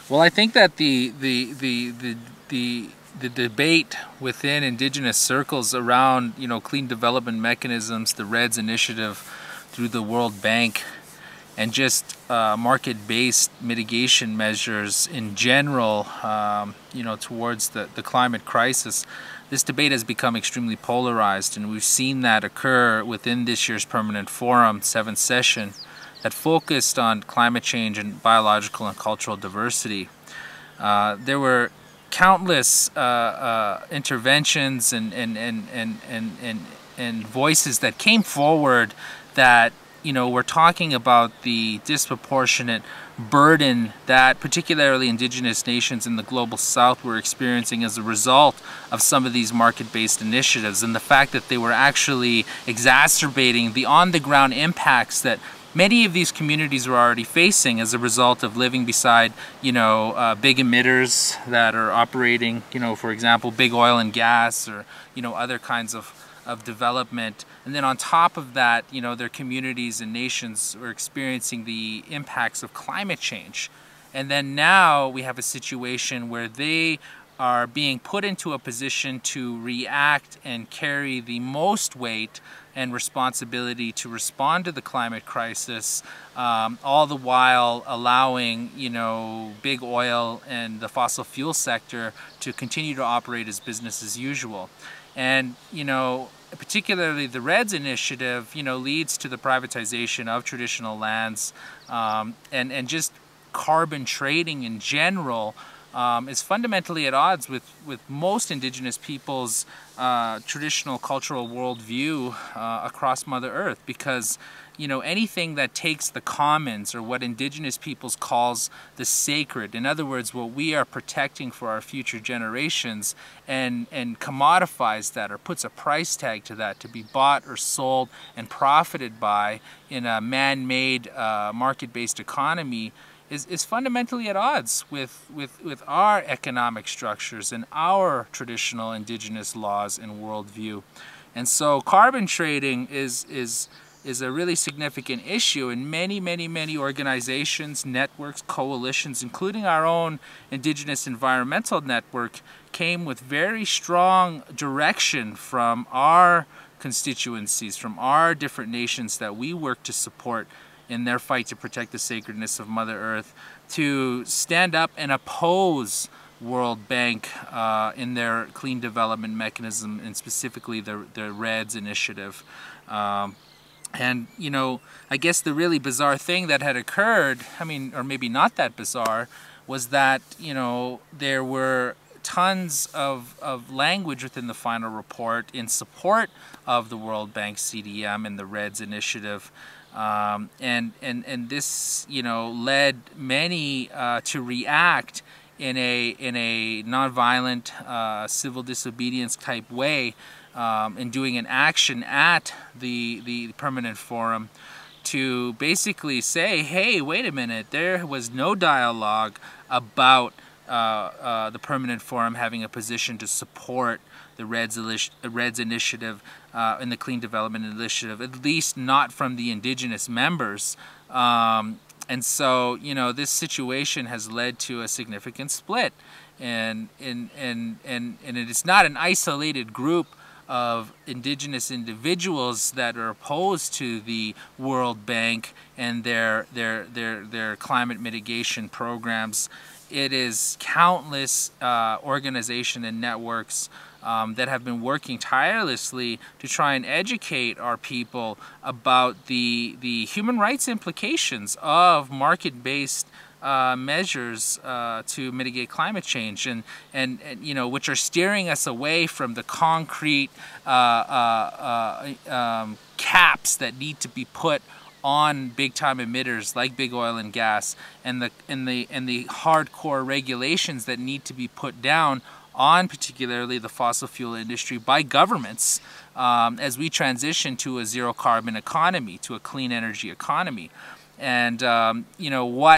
Well, I think that the debate within Indigenous circles around, clean development mechanisms, the REDD initiative through the World Bank, and just market-based mitigation measures in general, towards the climate crisis, this debate has become extremely polarized, and we've seen that occur within this year's Permanent Forum, 7th session, that focused on climate change and biological and cultural diversity. There were countless interventions and voices that came forward that we're talking about the disproportionate burden that particularly indigenous nations in the global south were experiencing as a result of some of these market-based initiatives, and the fact that they were actually exacerbating the on-the-ground impacts that many of these communities were already facing as a result of living beside, big emitters that are operating, for example, big oil and gas, or, other kinds of development. And then on top of that, their communities and nations were experiencing the impacts of climate change. And then now we have a situation where they are being put into a position to react and carry the most weight and responsibility to respond to the climate crisis, all the while allowing, big oil and the fossil fuel sector to continue to operate as business as usual. And, particularly the REDD initiative, leads to the privatization of traditional lands, and just carbon trading in general is fundamentally at odds with most indigenous peoples' traditional cultural worldview across Mother Earth, because anything that takes the commons, or what indigenous peoples calls the sacred, in other words what we are protecting for our future generations, and commodifies that, or puts a price tag to that to be bought or sold and profited by in a man-made market-based economy, is fundamentally at odds with our economic structures and our traditional indigenous laws and worldview. And so carbon trading is a really significant issue, and many organizations, networks, coalitions, including our own Indigenous Environmental Network, came with very strong direction from our constituencies, from our different nations that we work to support in their fight to protect the sacredness of Mother Earth, to stand up and oppose World Bank in their clean development mechanism, and specifically the REDD initiative. And, I guess the really bizarre thing that had occurred, or maybe not that bizarre, was that, there were tons of language within the final report in support of the World Bank CDM and the REDD initiative. And this, led many to react in a nonviolent civil disobedience type way, in doing an action at the Permanent Forum to basically say, hey, wait a minute, there was no dialogue about the Permanent Forum having a position to support the REDD initiative and the Clean Development Initiative, at least not from the indigenous members. And so, this situation has led to a significant split, and it is not an isolated group of indigenous individuals that are opposed to the World Bank and their climate mitigation programs. It is countless organizations and networks that have been working tirelessly to try and educate our people about the human rights implications of market-based measures to mitigate climate change, and which are steering us away from the concrete caps that need to be put on big-time emitters like big oil and gas, and the hardcore regulations that need to be put down on particularly the fossil fuel industry by governments as we transition to a zero-carbon economy, to a clean energy economy. And what